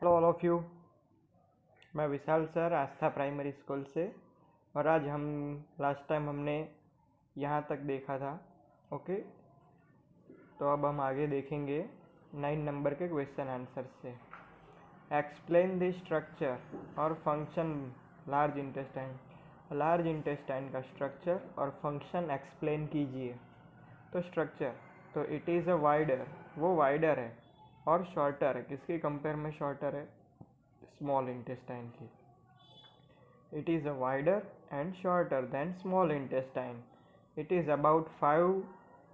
Hello all of you. मैं विशाल sir आस्था primary school से। और आज हम लास्ट टाइम हमने यहाँ तक देखा था। ओके, तो अब हम आगे देखेंगे 9 नंबर के क्वेश्चन आंसर से। एक्सप्लेन द स्ट्रक्चर और function large intestine. Large intestine का स्ट्रक्चर और फंक्शन एक्सप्लेन कीजिए। तो स्ट्रक्चर, तो इट इज़ अ वाइडर, वो वाइडर है और शॉर्टर है। किसके कंपेयर में शॉर्टर है? स्मॉल इंटेस्टाइन की। It is a wider and shorter than small intestine. It is about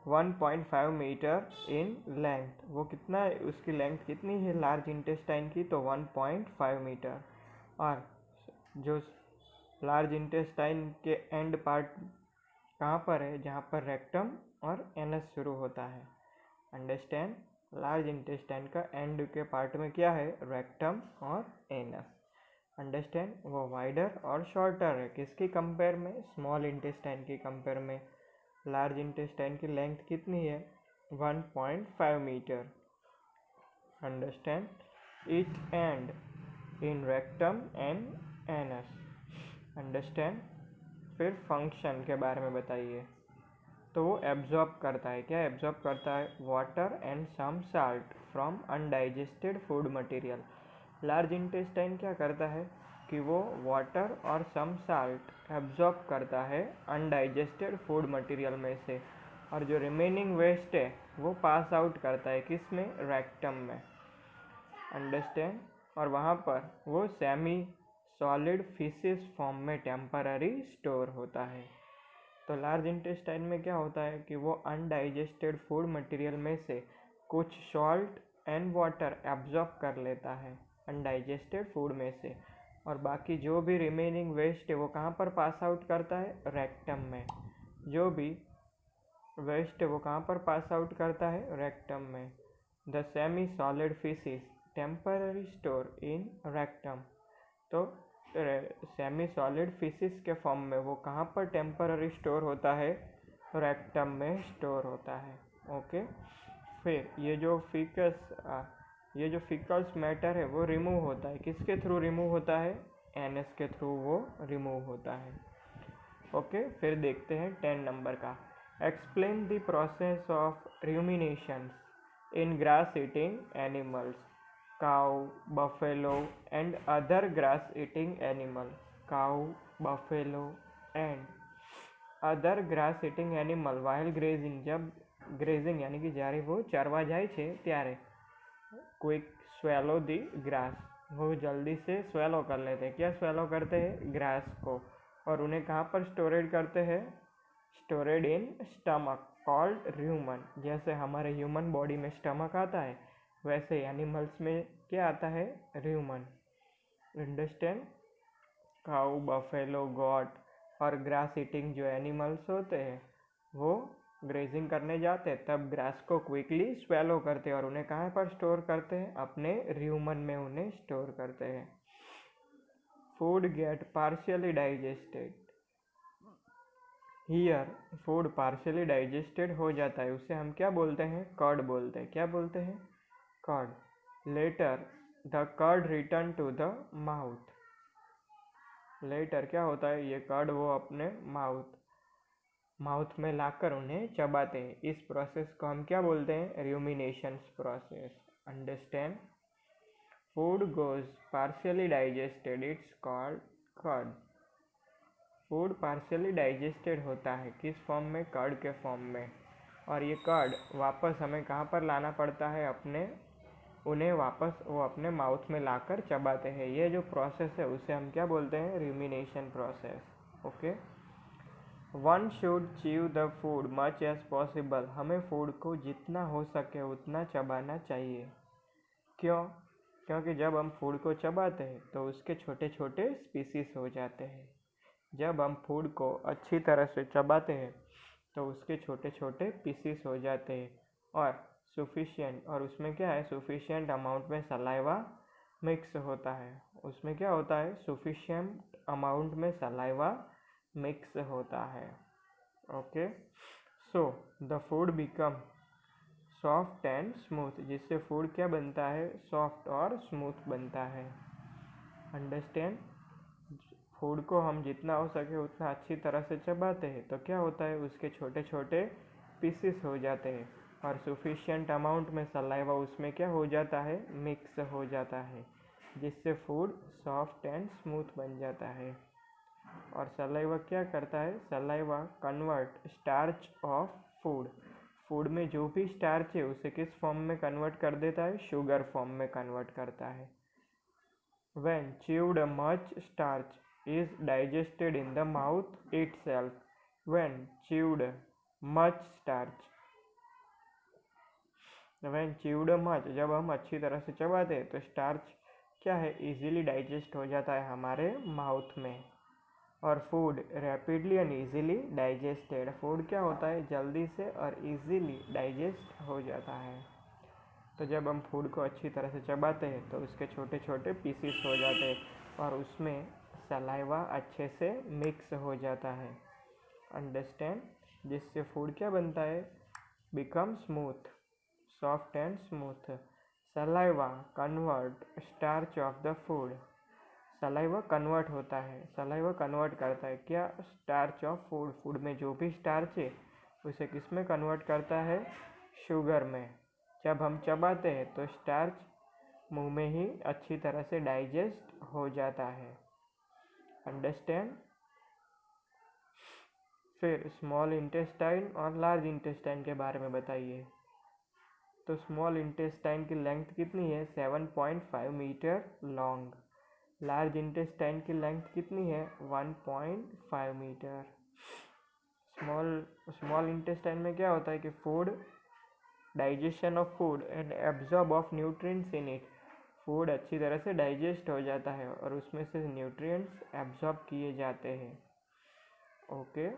1.5 metre in length. वो कितना है, उसकी लेंथ कितनी है लार्ज इंटेस्टाइन की? तो 1.5 मीटर। और जो लार्ज इंटेस्टाइन के एंड पार्ट कहाँ पर है? जहाँ पर रेक्टम और एनस शुरू होता है। अंडरस्टैंड? लार्ज इंटेस्टाइन का एंड के पार्ट में क्या है? रेक्टम और एनस। अंडरस्टैंड? वो वाइडर और शॉर्टर है। किसके कंपेयर में? स्मॉल इंटेस्टाइन के कंपेयर में। लार्ज इंटेस्टाइन की लेंथ कितनी है? 1.5 metre. Understand? It end in rectum and anus. Understand? फिर फंक्शन के बारे में बताइए। तो वो एब्जॉर्ब करता है। क्या एब्जॉर्ब करता है? Water and some salt from undigested food material. Large intestine क्या करता है कि वो वाटर और सम साल्ट एब्जॉर्ब करता है अनडाइजेस्टेड फूड मटेरियल में से, और जो रिमेनिंग वेस्ट है वो पास आउट करता है किस में? रेक्टम में। अंडरस्टैंड? और वहाँ पर वो सेमी सॉलिड फिशेस फॉर्म में टेम्पररी स्टोर होता है। तो लार्ज इंटेस्टाइन में क्या होता है कि वो अनडाइजेस्टेड फूड मटेरियल में से कुछ सॉल्ट एंड वाटर एब्जॉर्ब कर लेता है अनडाइजेस्टेड फूड में से, और बाकी जो भी रिमेनिंग वेस्ट है वो कहाँ पर पास आउट करता है? रेक्टम में। जो भी वेस्ट है वो कहाँ पर पास आउट करता है? रेक्टम में। The semi solid fishes temporary store in rectum. तो सेमी सॉलिड फिशेस के फॉर्म में वो कहाँ पर टेम्पररी स्टोर होता है? रेक्टम में स्टोर होता है। ओके, फिर ये जो फिकल्स मैटर है वो रिमूव होता है। किसके थ्रू रिमूव होता है? एनएस के थ्रू वो रिमूव होता है। ओके, फिर देखते हैं 10 नंबर का। Explain the process of ruminations in grass eating animals. cow, buffalo and other grass eating animal. cow, buffalo and other grass eating animal while grazing. जब ग्रेजिंग यानी कि જ્યારે वो ચરવા જાય છે ત્યારે क्विक स्वेलो दी ग्रास, वो जल्दी से स्वेलो कर लेते हैं। क्या स्वेलो करते हैं? ग्रास को। और उन्हें कहाँ पर स्टोरेड करते हैं? Storeyed in stomach called र्यूमन। जैसे हमारे ह्यूमन बॉडी में स्टमक आता है, वैसे एनिमल्स में क्या आता है? र्यूमन। अंडरस्टैंड? काऊ, बफेलो, गॉट और ग्रास ईटिंग जो एनिमल्स होते हैं वो ग्रेजिंग करने जाते हैं, तब ग्रास को क्विकली स्वेलो करते हैं और उन्हें कहाँ पर स्टोर करते हैं? अपने र्यूमन में उन्हें स्टोर करते हैं। Food gate partially digested. Here food partially digested हो जाता है, उसे हम क्या बोलते हैं? कर्ड बोलते हैं। क्या बोलते हैं? Curd. Later the curd return to the mouth. Later क्या होता है? ये कर्ड वो अपने माउथ में लाकर उन्हें चबाते हैं। इस प्रोसेस को हम क्या बोलते हैं? Ruminations process. Understand? Food goes partially digested, it's called curd. Food partially digested होता है किस फॉर्म में? कर्ड के फॉर्म में। और ये कर्ड वापस हमें कहाँ पर लाना पड़ता है? उन्हें वापस वो अपने माउथ में लाकर चबाते हैं। ये जो प्रोसेस है उसे हम क्या बोलते हैं? Rumination process. Okay, one should chew the food much as possible. हमें फूड को जितना हो सके उतना चबाना चाहिए। क्यों? क्योंकि जब हम फूड को चबाते हैं तो उसके छोटे छोटे स्पीसीज हो जाते हैं। जब हम फूड को अच्छी तरह से चबाते हैं तो उसके छोटे छोटे पीसीस हो जाते हैं, और सफिशिएंट, और उसमें क्या है? सफिशिएंट अमाउंट में सलाइवा मिक्स होता है। उसमें क्या होता है? सफिशिएंट अमाउंट में सलाइवा मिक्स होता है। Okay, so the food become soft and smooth, जिससे फूड क्या बनता है, सॉफ्ट और स्मूथ बनता है। अंडरस्टैंड। फूड को हम जितना हो सके उतना अच्छी तरह से चबाते हैं तो क्या होता है, उसके छोटे छोटे पीसेस हो जाते हैं और सफिशिएंट अमाउंट में सलाइवा उसमें क्या हो जाता है, मिक्स हो जाता है, जिससे फूड सॉफ्ट एंड स्मूथ बन जाता है। और सलाइवा क्या करता है, saliva convert starch of food, food में जो भी स्टार्च है उसे किस फॉर्म में कन्वर्ट कर देता है, शुगर फॉर्म में कन्वर्ट करता है। When chewed, much starch is digested in the mouth itself. When chewed, much starch. When chewed much, जब हम अच्छी तरह से चबाते हैं तो स्टार्च क्या है, इजीली डाइजेस्ट हो जाता है हमारे माउथ में। और food rapidly and easily digested, food क्या होता है, जल्दी से और इजीली डाइजेस्ट हो जाता है। तो जब हम फूड को अच्छी तरह से चबाते हैं तो उसके छोटे छोटे पीसीस हो जाते हैं और उसमें सलाइवा अच्छे से मिक्स हो जाता है। अंडरस्टैंड। जिससे फूड क्या बनता है, become smooth, soft and smooth. Saliva convert starch of the food, saliva convert होता है, सलाइवा कन्वर्ट करता है क्या, स्टार्च ऑफ फूड, फूड में जो भी स्टार्च है उसे किस में कन्वर्ट करता है, शुगर में। जब हम चबाते हैं तो स्टार्च मुंह में ही अच्छी तरह से डाइजेस्ट हो जाता है। अंडरस्टैंड। फिर स्मॉल इंटेस्टाइन और लार्ज इंटेस्टाइन के बारे में बताइए। तो स्मॉल इंटेस्टाइन की लेंथ कितनी है, 7.5 मीटर लॉन्ग। लार्ज इंटेस्टाइन की लेंथ कितनी है, 1.5 मीटर। स्मॉल इंटेस्टाइन में क्या होता है कि food, digestion of food and absorb of nutrients in it, food अच्छी तरह से डाइजेस्ट हो जाता है और उसमें से न्यूट्रिएंट्स एब्जॉर्ब किए जाते हैं। Okay,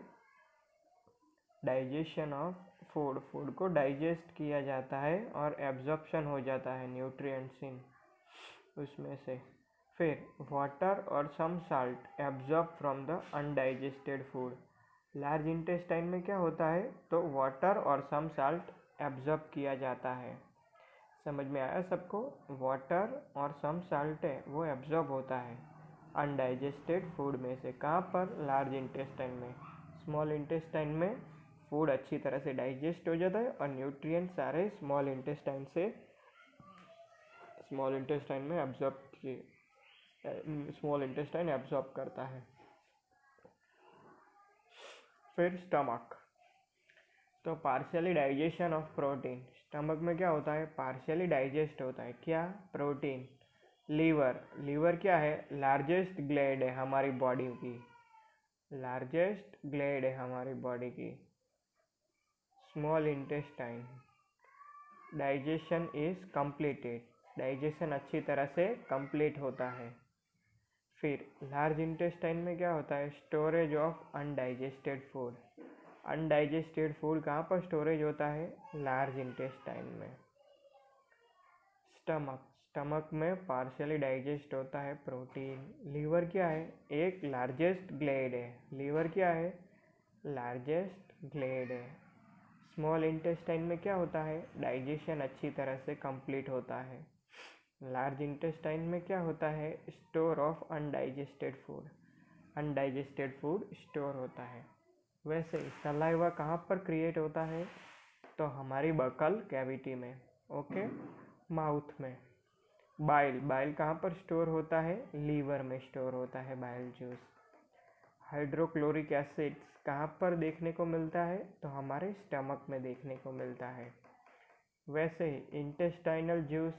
digestion of food, food को डाइजेस्ट किया जाता है और एब्जॉर्प्शन हो जाता है न्यूट्रिएंट्स इन उसमें से। फिर वाटर और some salt absorb from the undigested food, large intestine में क्या होता है, तो वाटर और सम साल्ट एब्जॉर्ब किया जाता है। समझ में आया सबको, वाटर और सम साल्ट है वो एब्जॉर्ब होता है अनडाइजेस्टेड फूड में से। कहाँ पर, लार्ज इंटेस्टाइन में। स्मॉल इंटेस्टाइन में फूड अच्छी तरह से डाइजेस्ट हो जाता है और न्यूट्रिएंट्स सारे स्मॉल इंटेस्टाइन में एब्जॉर्ब किए, स्मॉल इंटेस्टाइन एब्जॉर्ब करता है। फिर स्टमक, तो partially digestion of protein, stomach में क्या होता है, पार्शियली डाइजेस्ट होता है क्या, प्रोटीन। लीवर, लीवर क्या है, लार्जेस्ट ग्लैंड है हमारी बॉडी की, लार्जेस्ट ग्लैंड है हमारी बॉडी की। Small intestine, digestion is completed, digestion अच्छी तरह से कंप्लीट होता है। फिर लार्ज इंटेस्टाइन में क्या होता है, storage of undigested food, undigested food कहाँ पर स्टोरेज होता है, लार्ज इंटेस्टाइन में। स्टमक, स्टमक में पार्शियली डाइजेस्ट होता है प्रोटीन। लीवर क्या है, एक लार्जेस्ट ग्लैंड है, लीवर क्या है, लार्जेस्ट ग्लैंड है। स्मॉल इंटेस्टाइन में क्या होता है, डाइजेशन अच्छी तरह से कंप्लीट होता है। लार्ज इंटेस्टाइन में क्या होता है, store of undigested food, undigested food store होता है। वैसे सलाइवा कहाँ पर क्रिएट होता है, तो हमारी बकल कैविटी में, ओके, माउथ में। बाइल, बाइल कहाँ पर स्टोर होता है, लीवर में स्टोर होता है बाइल जूस। हाइड्रोक्लोरिक एसिड्स कहाँ पर देखने को मिलता है, तो हमारे स्टमक में देखने को मिलता है। वैसे ही इंटेस्टाइनल जूस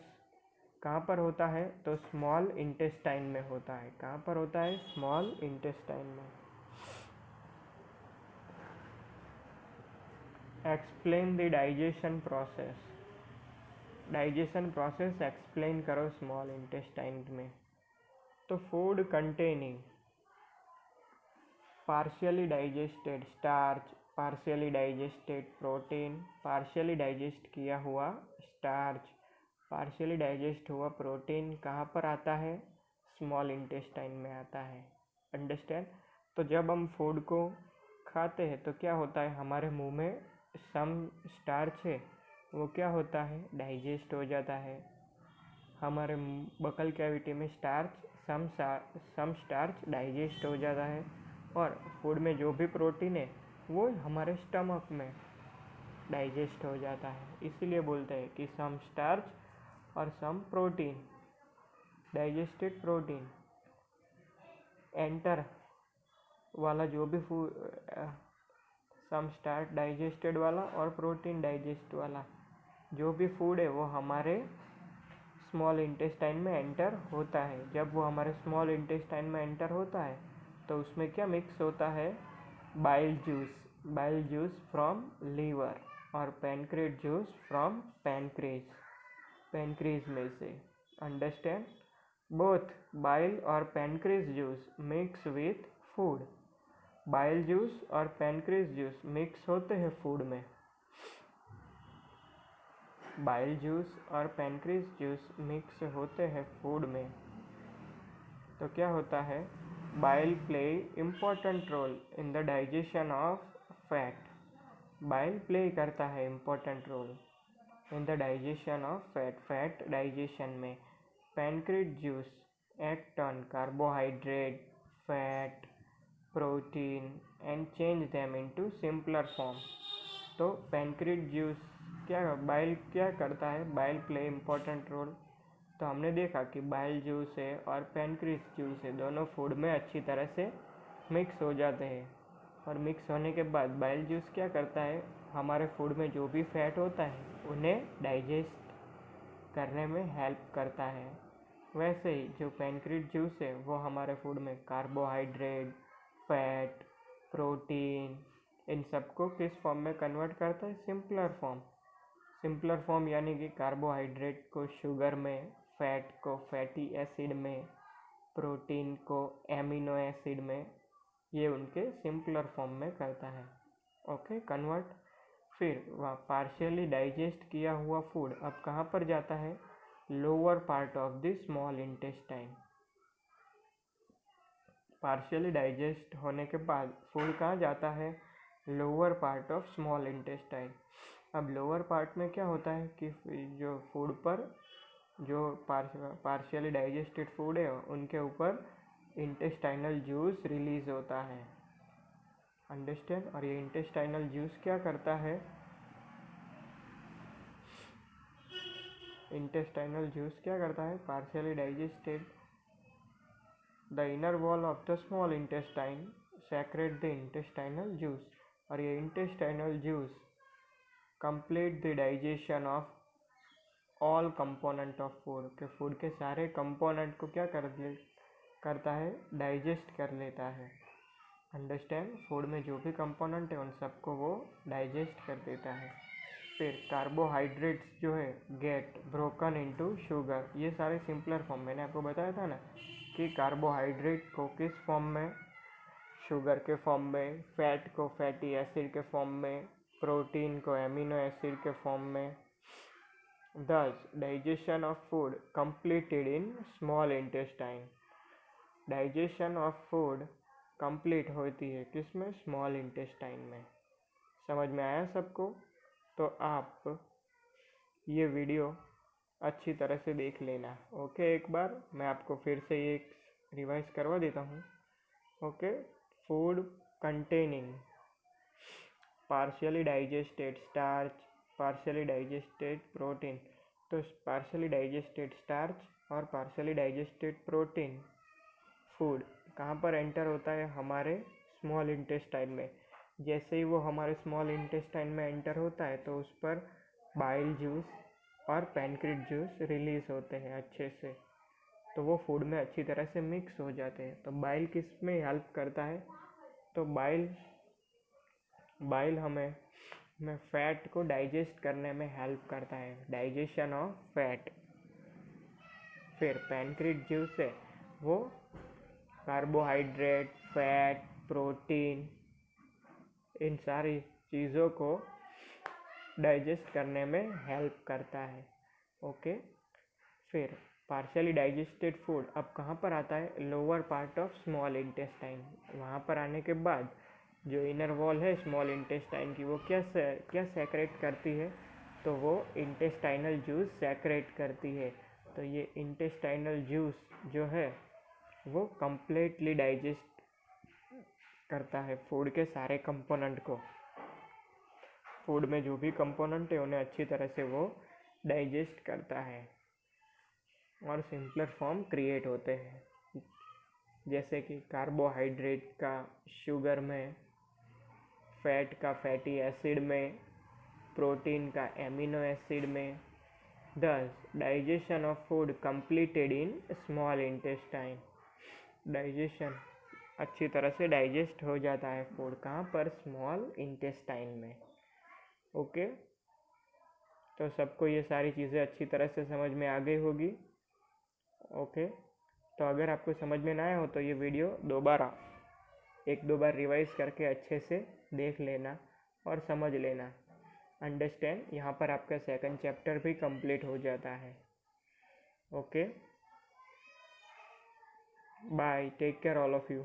कहाँ पर होता है, तो स्मॉल इंटेस्टाइन में होता है। कहाँ पर होता है, स्मॉल इंटेस्टाइन में। Explain the digestion process, digestion process explain करो स्मॉल इंटेस्टाइन में। तो food containing partially digested starch, partially digested protein, partially digest किया हुआ स्टार्च, पार्शियली डाइजेस्ट हुआ प्रोटीन कहाँ पर आता है, स्मॉल इंटेस्टाइन में आता है। अंडरस्टैंड। तो जब हम फूड को खाते हैं तो क्या होता है, हमारे मुंह में सम स्टार्च है वो क्या होता है, डाइजेस्ट हो जाता है। हमारे बकल कैविटी में सम स्टार्च डाइजेस्ट हो जाता है और फूड में जो भी प्रोटीन है वो हमारे स्टमक में डाइजेस्ट हो जाता है। इसीलिए बोलते हैं कि सम स्टार्च और some protein, digested protein enter वाला जो भी फूड, सम स्टार्च डाइजेस्टेड वाला और प्रोटीन डाइजेस्ट वाला जो भी फूड है वो हमारे स्मॉल इंटेस्टाइन में एंटर होता है। जब वो हमारे स्मॉल इंटेस्टाइन में एंटर होता है तो उसमें क्या मिक्स होता है, बाइल जूस फ्रॉम लीवर और पैनक्रेट जूस फ्रॉम पैनक्रीज में से। अंडरस्टैंड, बोथ बाइल और pancreas juice mix with food. Bile juice और पैनक्रीज जूस मिक्स होते हैं फूड में। बाइल जूस और पैनक्रीज जूस मिक्स होते हैं फूड में। तो क्या होता है, bile play important role in the digestion of fat. Bile play करता है important role in the digestion of fat digestion में। Pancreas juice act on carbohydrate, fat, protein and change them into simpler form. तो pancreas juice bile क्या करता है, bile play important role. तो हमने देखा कि बाइल जूस है और पैनक्रीज जूस है, दोनों फूड में अच्छी तरह से मिक्स हो जाते हैं। और मिक्स होने के बाद बाइल जूस क्या करता है, हमारे फूड में जो भी फैट होता है उन्हें डाइजेस्ट करने में हेल्प करता है। वैसे ही जो पैनक्रीज जूस है वो हमारे फूड में कार्बोहाइड्रेट, फैट, प्रोटीन इन सबको किस फॉर्म में कन्वर्ट करता है, सिंपलर फॉर्म यानी कि कार्बोहाइड्रेट को शुगर में, फैट को फैटी एसिड में, प्रोटीन को एमिनो एसिड में, ये उनके सिंपलर फॉर्म में करता है। Okay, convert. फिर वह पार्शियली डाइजेस्ट किया हुआ फूड अब कहाँ पर जाता है, lower part of the small intestine. Partially digest होने के बाद फूड कहाँ जाता है, lower part of small intestine. अब लोअर पार्ट में क्या होता है कि जो फूड पर जो पार्शियली डाइजेस्टेड फूड है उनके ऊपर इंटेस्टाइनल जूस रिलीज होता है। अंडरस्टैंड। और ये इंटेस्टाइनल जूस क्या करता है, partially digested the inner wall of the small intestine secrete the intestinal juice. और ये intestinal juice complete the digestion of all component of food, के फूड के सारे कंपोनेंट को क्या करता है, डाइजेस्ट कर लेता है। अंडरस्टैंड, फूड में जो भी कंपोनेंट है उन सबको वो डाइजेस्ट कर देता है। फिर कार्बोहाइड्रेट्स जो है गेट ब्रोकन इनटू शुगर। ये सारे सिंपलर फॉर्म, मैंने आपको बताया था ना कि कार्बोहाइड्रेट को किस फॉर्म में, शुगर के फॉर्म में, फैट को फैटी एसिड के फॉर्म में, प्रोटीन को एमिनो एसिड के फॉर्म में। Thus, digestion of food completed in small intestine. Digestion of food complete होती है किसमें, स्मॉल इंटेस्टाइन में। समझ में आया सबको? तो आप ये वीडियो अच्छी तरह से देख लेना। ओके, एक बार मैं आपको फिर से ये रिवाइज करवा देता हूँ। Okay, food containing partially digested starch, partially digested protein. तो पार्शियली डाइजेस्टेड स्टार्च और पार्शियली डाइजेस्टेड प्रोटीन फूड कहाँ पर एंटर होता है, हमारे स्मॉल इंटेस्टाइन में। जैसे ही वो हमारे स्मॉल इंटेस्टाइन में एंटर होता है तो उस पर बाइल जूस और पैनक्रीज जूस रिलीज होते हैं अच्छे से, तो वो फूड में अच्छी तरह से मिक्स हो जाते हैं। तो बाइल किस में हेल्प करता है, तो बाइल हमें फैट को डाइजेस्ट करने में हेल्प करता है, डाइजेशन ऑफ फैट। फिर पैनक्रीज जूस है वो कार्बोहाइड्रेट, फैट, प्रोटीन इन सारी चीज़ों को डाइजेस्ट करने में हेल्प करता है। ओके, फिर पार्शियली डाइजेस्टेड फूड अब कहाँ पर आता है, lower part of small intestine. वहाँ पर आने के बाद जो इनर वॉल है स्मॉल इंटेस्टाइन की वो क्या सेक्रेट करती है, तो वो इंटेस्टाइनल जूस सेक्रेट करती है। तो ये इंटेस्टाइनल जूस जो है वो कंप्लीटली डाइजेस्ट करता है फूड के सारे कंपोनेंट को। फूड में जो भी कंपोनेंट है उन्हें अच्छी तरह से वो डाइजेस्ट करता है और सिंपलर फॉर्म क्रिएट होते हैं, जैसे कि कार्बोहाइड्रेट का शुगर में, फैट का फैटी एसिड में, प्रोटीन का एमिनो एसिड में। दस digestion of food completed in small intestine. Digestion अच्छी तरह से डाइजेस्ट हो जाता है फूड, कहाँ पर? स्मॉल इंटेस्टाइन में। ओके, तो सबको ये सारी चीज़ें अच्छी तरह से समझ में आ गई होगी। ओके, तो अगर आपको समझ में ना आया हो तो ये वीडियो दोबारा एक दो बार रिवाइज करके अच्छे से देख लेना और समझ लेना। अंडरस्टैंड, यहाँ पर आपका सेकंड चैप्टर भी कंप्लीट हो जाता है। Okay, bye, take care all of you.